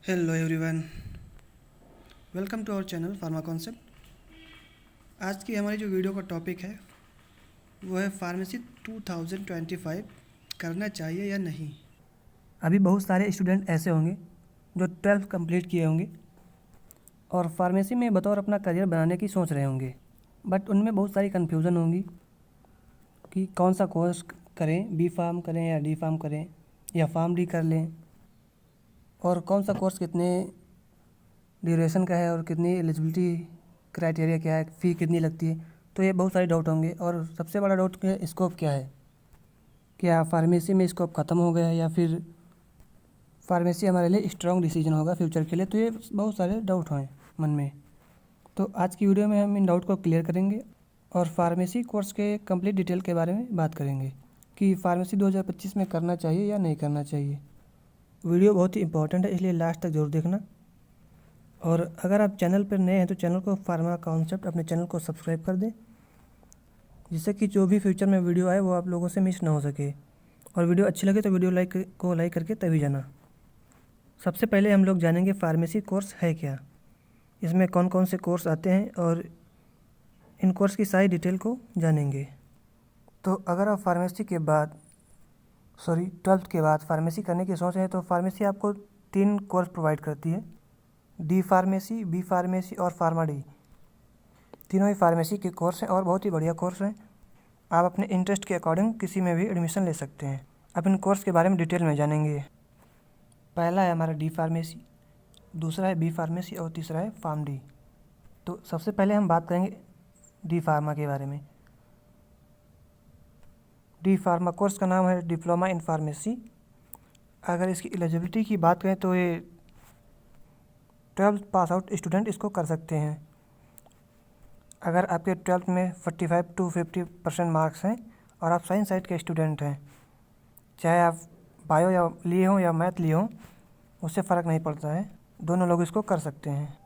Hello everyone, welcome to our channel pharma concept. आज की हमारी जो वीडियो का टॉपिक है वो है फार्मेसी 2025 करना चाहिए या नहीं। अभी बहुत सारे स्टूडेंट ऐसे होंगे जो 12th कंप्लीट किए होंगे और फार्मेसी में बतौर अपना करियर बनाने की सोच रहे होंगे, बट उनमें बहुत सारी कन्फ्यूज़न होंगी कि कौन सा कोर्स करें, बी फार्म करें या डी फार्म करें या फार्म डी कर लें, और कौन सा कोर्स कितने ड्यूरेशन का है और कितनी एलिजिबिलिटी क्राइटेरिया क्या है, फ़ी कितनी लगती है। तो ये बहुत सारे डाउट होंगे। और सबसे बड़ा डाउट क्या है, स्कोप क्या है, क्या फार्मेसी में स्कोप ख़त्म हो गया है या फिर फार्मेसी हमारे लिए स्ट्रॉन्ग डिसीजन होगा फ्यूचर के लिए। तो ये बहुत सारे डाउट हैं मन में। तो आज की वीडियो में हम इन डाउट को क्लियर करेंगे और फार्मेसी कोर्स के कंप्लीट डिटेल के बारे में बात करेंगे कि फार्मेसी 2025 में करना चाहिए या नहीं करना चाहिए। वीडियो बहुत ही इंपॉर्टेंट है, इसलिए लास्ट तक जरूर देखना। और अगर आप चैनल पर नए हैं तो चैनल को फार्मा कॉन्सेप्ट अपने चैनल को सब्सक्राइब कर दें, जिससे कि जो भी फ्यूचर में वीडियो आए वो आप लोगों से मिस ना हो सके। और वीडियो अच्छी लगे तो वीडियो लाइक करके तभी जाना। सबसे पहले हम लोग जानेंगे फार्मेसी कोर्स है क्या, इसमें कौन कौन से कोर्स आते हैं और इन कोर्स की सारी डिटेल को जानेंगे। तो अगर आप फार्मेसी के बाद 12th के बाद फार्मेसी करने की सोच रहे हैं तो फार्मेसी आपको 3 कोर्स प्रोवाइड करती है, डी फार्मेसी, बी फार्मेसी और फार्मा डी। तीनों ही फार्मेसी के कोर्स हैं और बहुत ही बढ़िया कोर्स हैं। आप अपने इंटरेस्ट के अकॉर्डिंग किसी में भी एडमिशन ले सकते हैं। अब इन कोर्स के बारे में डिटेल में जानेंगे। पहला है हमारा डी फार्मेसी, दूसरा है बी फार्मेसी और तीसरा है फार्म डी। तो सबसे पहले हम बात करेंगे डी फार्मा के बारे में। डी फार्मा कोर्स का नाम है डिप्लोमा इन फार्मेसी। अगर इसकी एलिजिबिलिटी की बात करें तो ये 12th पास आउट स्टूडेंट इसको कर सकते हैं। अगर आपके 12th में 45 to 50% मार्क्स हैं और आप साइंस साइड के स्टूडेंट हैं, चाहे आप बायो या लिए हों या मैथ लिए हों, उससे फ़र्क नहीं पड़ता है, दोनों लोग इसको कर सकते हैं।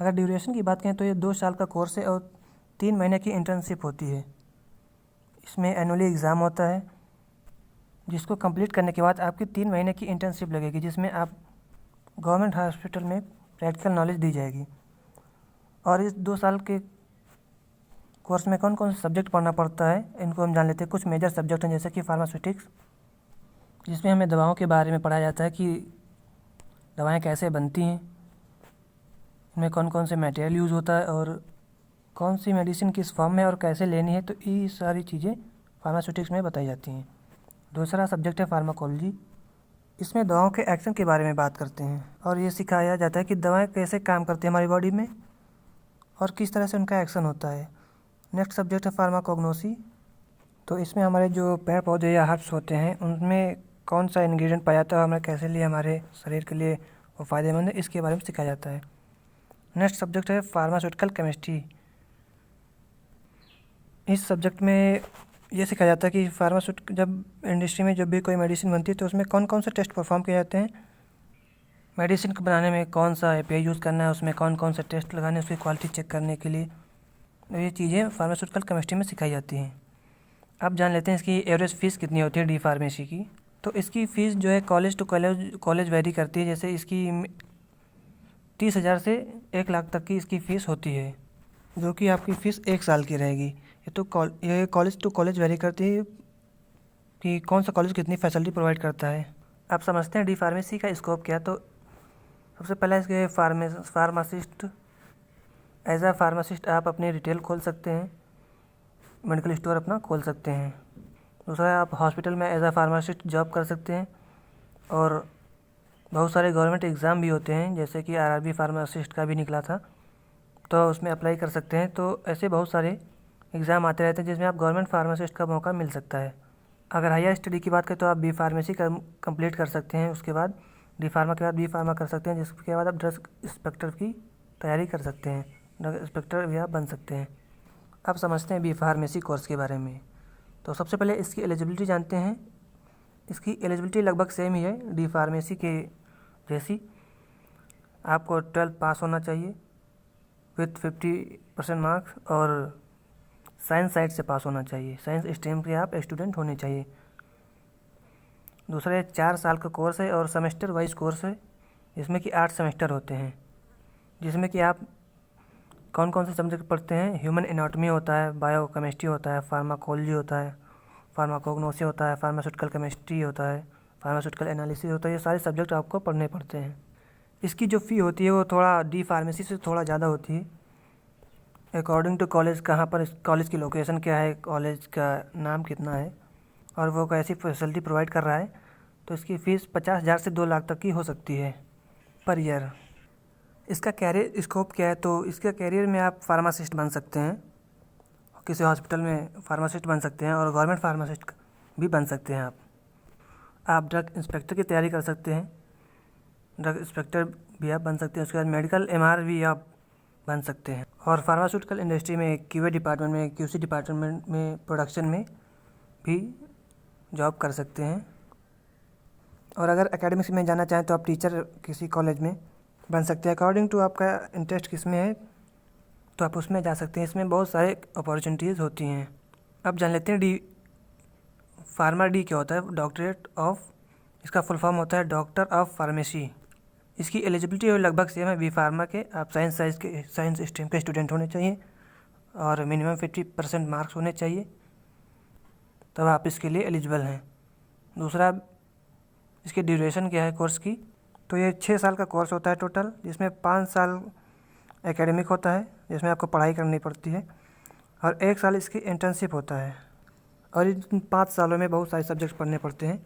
अगर ड्यूरेशन की बात करें तो ये 2 साल का कोर्स है और 3 महीने की इंटर्नशिप होती है। इसमें एनुअली एग्ज़ाम होता है, जिसको कंप्लीट करने के बाद आपकी 3 महीने की इंटर्नशिप लगेगी, जिसमें आप गवर्नमेंट हॉस्पिटल में प्रैक्टिकल नॉलेज दी जाएगी। और इस 2 साल के कोर्स में कौन कौन से सब्जेक्ट पढ़ना पड़ता है इनको हम जान लेते हैं। कुछ मेजर सब्जेक्ट हैं जैसे कि फार्मास्यूटिक्स, जिसमें हमें दवाओं के बारे में पढ़ाया जाता है कि दवाएं कैसे बनती हैं, इनमें कौन कौन से मटेरियल यूज़ होता है और कौन सी मेडिसिन किस फॉर्म में और कैसे लेनी है। तो ये सारी चीज़ें फार्मास्यूटिक्स में बताई जाती हैं। दूसरा सब्जेक्ट है फार्माकोलॉजी। इसमें दवाओं के एक्शन के बारे में बात करते हैं और ये सिखाया जाता है कि दवाएं कैसे काम करती हैं हमारी बॉडी में और किस तरह से उनका एक्शन होता है। नेक्स्ट सब्जेक्ट है फार्माकोग्नोसी। तो इसमें हमारे जो पेड़ पौधे या हर्ब्स होते हैं उनमें कौन सा इंग्रेडिएंट पाया जाता है, हमें कैसे लिए हमारे शरीर के लिए वो फ़ायदेमंद है, इसके बारे में सिखाया जाता है। नेक्स्ट सब्जेक्ट है फार्मास्यूटिकल केमिस्ट्री। इस सब्जेक्ट में ये सिखाया जाता है कि जब इंडस्ट्री में जब भी कोई मेडिसिन बनती है तो उसमें कौन कौन से टेस्ट परफॉर्म किए जाते हैं, मेडिसिन को बनाने में कौन सा एपीआई यूज़ करना है, उसमें कौन कौन से टेस्ट लगाने हैं उसकी क्वालिटी चेक करने के लिए। तो ये चीज़ें फार्मास्यूटिकल केमिस्ट्री में सिखाई जाती हैं। अब जान लेते हैं इसकी एवरेज फ़ीस कितनी होती है डी फार्मेसी की। तो इसकी फ़ीस जो है कॉलेज टू कॉलेज वेरी करती है। जैसे इसकी 30,000 से 1 लाख तक की इसकी फ़ीस होती है, जो कि आपकी फ़ीस 1 साल की रहेगी। ये कॉलेज टू कॉलेज वेरी करती है कि कौन सा कॉलेज कितनी फैसिलिटी प्रोवाइड करता है। आप समझते हैं डी फार्मेसी का स्कोप क्या। तो सबसे पहला इसके फार्मासिस्ट, एज आ फार्मासिस्ट आप अपनी रिटेल खोल सकते हैं, मेडिकल स्टोर अपना खोल सकते हैं। दूसरा, आप हॉस्पिटल में एज आ फार्मासिस्ट जॉब कर सकते हैं। और बहुत सारे गवर्नमेंट एग्ज़ाम भी होते हैं, जैसे कि आरआरबी फार्मासिस्ट का भी निकला था, तो उसमें अप्लाई कर सकते हैं। तो ऐसे बहुत सारे एग्ज़ाम आते रहते हैं जिसमें आप गवर्नमेंट फार्मासिस्ट का मौका मिल सकता है। अगर हायर स्टडी की बात करें तो आप बी फार्मेसी कंप्लीट कर सकते हैं, उसके बाद डी फार्मा के बाद बी फार्मा कर सकते हैं, जिसके बाद आप ड्रग इंस्पेक्टर की तैयारी कर सकते हैं, ड्रग इंस्पेक्टर भी आप बन सकते हैं। अब समझते हैं बी फार्मेसी कोर्स के बारे में। तो सबसे पहले इसकी एलिजिबिलिटी जानते हैं। इसकी एलिजिबिलिटी लगभग सेम ही है डी फार्मेसी के जैसी। आपको 12th पास होना चाहिए विथ 50% मार्क्स और साइंस साइड से पास होना चाहिए, साइंस स्ट्रीम के आप स्टूडेंट होने चाहिए। दूसरा, 4 साल का कोर्स है और सेमेस्टर वाइज कोर्स है। जिसमें कि 8 सेमेस्टर होते हैं, जिसमें कि आप कौन कौन से सब्जेक्ट पढ़ते हैं। ह्यूमन एनाटॉमी होता है, बायोकेमिस्ट्री होता है, फार्माकोलॉजी होता है, फार्माकोग्नोसी होता है, फार्मास्यूटिकल केमिस्ट्री होता है, फार्मास्यूटिकल एनालिसिस होता है। ये सारे सब्जेक्ट आपको पढ़ने पड़ते हैं। इसकी जो फ़ी होती है वो थोड़ा डी फार्मेसी से थोड़ा ज़्यादा होती है, अकॉर्डिंग टू कॉलेज, कहाँ पर कॉलेज की लोकेशन क्या है, कॉलेज का नाम कितना है और वो कैसी फैसिलिटी प्रोवाइड कर रहा है। तो इसकी फ़ीस 50,000 से 2 लाख तक की हो सकती है पर ईयर। इसका कैरियर स्कोप क्या है, तो इसका कैरियर में आप फार्मासिस्ट बन सकते हैं, किसी हॉस्पिटल में फार्मासिस्ट बन सकते हैं और गवर्नमेंट फार्मासिस्ट भी बन सकते हैं। आप ड्रग इंस्पेक्टर की तैयारी कर सकते हैं, ड्रग इंस्पेक्टर भी आप बन सकते हैं। उसके बाद मेडिकल एमआर भी आप बन सकते हैं और फार्मास्यूटिकल इंडस्ट्री में क्यूए डिपार्टमेंट में, क्यूसी डिपार्टमेंट में, प्रोडक्शन में भी जॉब कर सकते हैं। और अगर एकेडमिक्स में जाना चाहें तो आप टीचर किसी कॉलेज में बन सकते हैं। अकॉर्डिंग टू आपका इंटरेस्ट किस में है तो आप उसमें जा सकते हैं। इसमें बहुत सारे अपॉर्चुनिटीज़ होती हैं। अब जान लेते हैं फार्मा डी क्या होता है। डॉक्टरेट ऑफ, इसका फुल फॉर्म होता है डॉक्टर ऑफ फार्मेसी। इसकी एलिजिबिलिटी लगभग सेम है बी फार्मा के। आप साइंस स्ट्रीम के स्टूडेंट होने चाहिए और मिनिमम 50% मार्क्स होने चाहिए, तब आप इसके लिए एलिजिबल हैं। दूसरा, इसकी ड्यूरेशन क्या है कोर्स की, तो ये 6 साल का कोर्स होता है टोटल, जिसमें 5 साल एकेडमिक होता है जिसमें आपको पढ़ाई करनी पड़ती है और 1 साल इसकी इंटर्नशिप होता है। और इन 5 सालों में बहुत सारे सब्जेक्ट पढ़ने पड़ते हैं।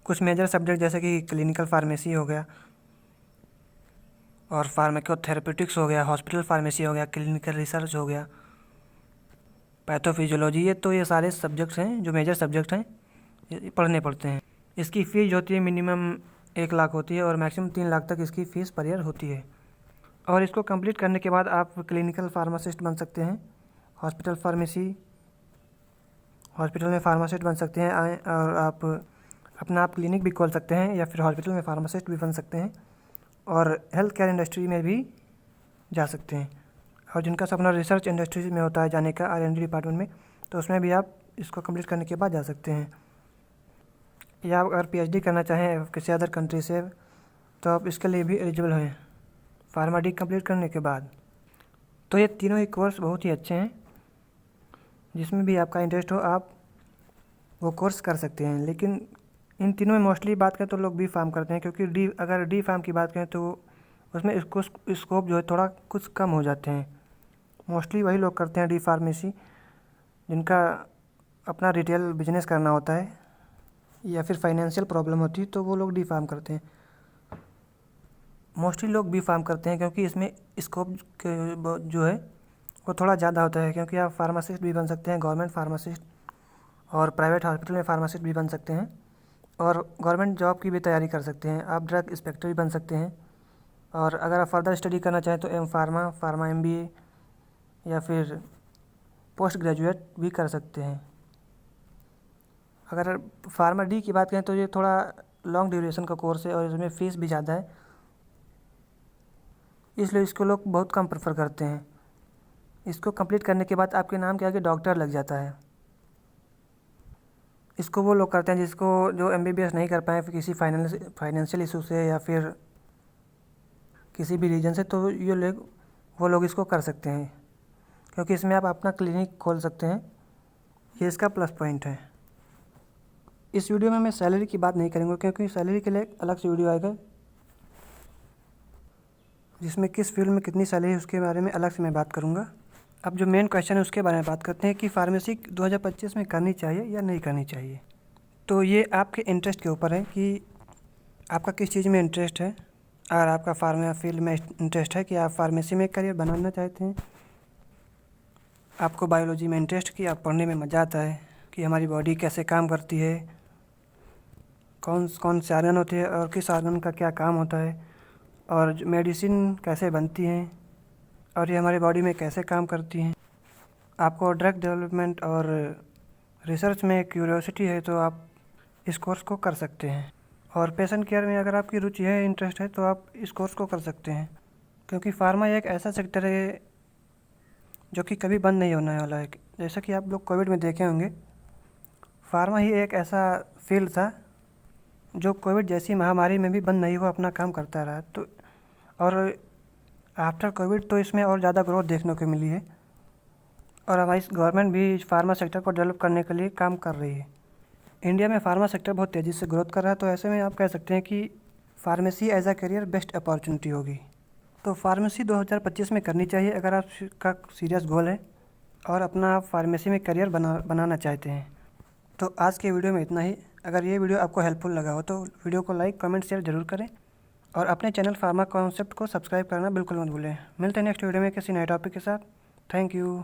कुछ मेजर सब्जेक्ट जैसे कि क्लिनिकल फार्मेसी हो गया और फार्माकोथेरेप्यूटिक्स हो गया, हॉस्पिटल फार्मेसी हो गया, क्लिनिकल रिसर्च हो गया, पैथोफिजियोलॉजी, ये सारे सब्जेक्ट्स हैं जो मेजर सब्जेक्ट हैं, ये पढ़ने पड़ते हैं। इसकी फ़ीस होती है मिनिमम 1 लाख होती है और मैक्सिमम 3 लाख तक इसकी फ़ीस पर ईयर होती है। और इसको कंप्लीट करने के बाद आप क्लिनिकल फार्मासिस्ट बन सकते हैं, हॉस्पिटल में फार्मासिस्ट बन सकते हैं और आप अपना क्लिनिक भी खोल सकते हैं या फिर हॉस्पिटल में फार्मासिस्ट भी बन सकते हैं और हेल्थ केयर इंडस्ट्री में भी जा सकते हैं। और जिनका सपना रिसर्च इंडस्ट्री में होता है जाने का, R&D डिपार्टमेंट में, तो उसमें भी आप इसको कंप्लीट करने के बाद जा सकते हैं। या अगर PhD करना चाहें किसी अदर कंट्री से तो आप इसके लिए भी एलिजिबल हैं फार्मा डी कंप्लीट करने के बाद। तो ये तीनों ही कोर्स बहुत ही अच्छे हैं, जिसमें भी आपका इंटरेस्ट हो आप वो कोर्स कर सकते हैं। लेकिन इन तीनों में मोस्टली बात करें तो लोग बी फार्म करते हैं, क्योंकि अगर डी फार्म की बात करें तो उसमें इसको स्कोप जो है थोड़ा कुछ कम हो जाते हैं। मोस्टली वही लोग करते हैं डी फार्मेसी जिनका अपना रिटेल बिजनेस करना होता है या फिर फाइनेंशियल प्रॉब्लम होती है, तो वो लोग डी फार्म करते हैं। मोस्टली लोग बी फार्म करते हैं क्योंकि इसमें स्कोप जो है वो थोड़ा ज़्यादा होता है, क्योंकि आप फार्मासिस्ट भी बन सकते हैं, गवर्नमेंट फार्मासिस्ट, और प्राइवेट हॉस्पिटल में फार्मासिस्ट भी बन सकते हैं और गवर्नमेंट जॉब की भी तैयारी कर सकते हैं। आप ड्रग इंस्पेक्टर भी बन सकते हैं और अगर आप फर्दर स्टडी करना चाहें तो फार्मा MBA या फिर पोस्ट ग्रेजुएट भी कर सकते हैं। अगर फार्मा डी की बात करें तो ये थोड़ा लॉन्ग ड्यूरेशन का कोर्स है और इसमें फ़ीस भी ज़्यादा है, इसलिए इसको लोग बहुत कम प्रेफर करते हैं। इसको कंप्लीट करने के बाद आपके नाम के आगे डॉक्टर लग जाता है। इसको वो लोग करते हैं जो MBBS नहीं कर पाए किसी फाइनेंशियल इशू से या फिर किसी भी रीजन से, तो वो लोग इसको कर सकते हैं क्योंकि इसमें आप अपना क्लिनिक खोल सकते हैं। ये इसका प्लस पॉइंट है। इस वीडियो में मैं सैलरी की बात नहीं करूँगा क्योंकि सैलरी के लिए एक अलग से वीडियो आएगा जिसमें किस फील्ड में कितनी सैलरी है उसके बारे में अलग से मैं बात करूँगा। अब जो मेन क्वेश्चन है उसके बारे में बात करते हैं कि फार्मेसी 2025 में करनी चाहिए या नहीं करनी चाहिए। तो ये आपके इंटरेस्ट के ऊपर है कि आपका किस चीज़ में इंटरेस्ट है। अगर आपका फार्मा फील्ड में इंटरेस्ट है कि आप फार्मेसी में करियर बनाना चाहते हैं, आपको बायोलॉजी में इंटरेस्ट कि आप पढ़ने में मज़ा आता है कि हमारी बॉडी कैसे काम करती है, कौन से आर्गन होते हैं और किस आर्गन का क्या काम होता है, और मेडिसिन कैसे बनती हैं और ये हमारी बॉडी में कैसे काम करती हैं। आपको ड्रग डेवलपमेंट और रिसर्च में क्यूरियोसिटी है तो आप इस कोर्स को कर सकते हैं। और पेशेंट केयर में अगर आपकी रुचि है, इंटरेस्ट है, तो आप इस कोर्स को कर सकते हैं क्योंकि फार्मा एक ऐसा सेक्टर है जो कि कभी बंद नहीं होने वाला है। जैसा कि आप लोग कोविड में देखे होंगे, फार्मा ही एक ऐसा फील्ड था जो कोविड जैसी महामारी में भी बंद नहीं हुआ, अपना काम करता रहा। तो और आफ्टर कोविड तो इसमें और ज़्यादा ग्रोथ देखने को मिली है और हमारी गवर्नमेंट भी फार्मा सेक्टर को डेवलप करने के लिए काम कर रही है। इंडिया में फार्मा सेक्टर बहुत तेज़ी से ग्रोथ कर रहा है, तो ऐसे में आप कह सकते हैं कि pharmacy as a career best opportunity होगी। तो फार्मेसी 2025 में करनी चाहिए अगर आपका सीरियस गोल है और अपना फार्मेसी में करियर बनाना चाहते हैं। तो आज के वीडियो में इतना ही। अगर ये वीडियो आपको हेल्पफुल लगा हो तो वीडियो को लाइक, कमेंट, शेयर ज़रूर करें और अपने चैनल फार्मा कॉन्सेप्ट को सब्सक्राइब करना बिल्कुल मत भूलें। मिलते हैं नेक्स्ट वीडियो में किसी नए टॉपिक के साथ। Thank you.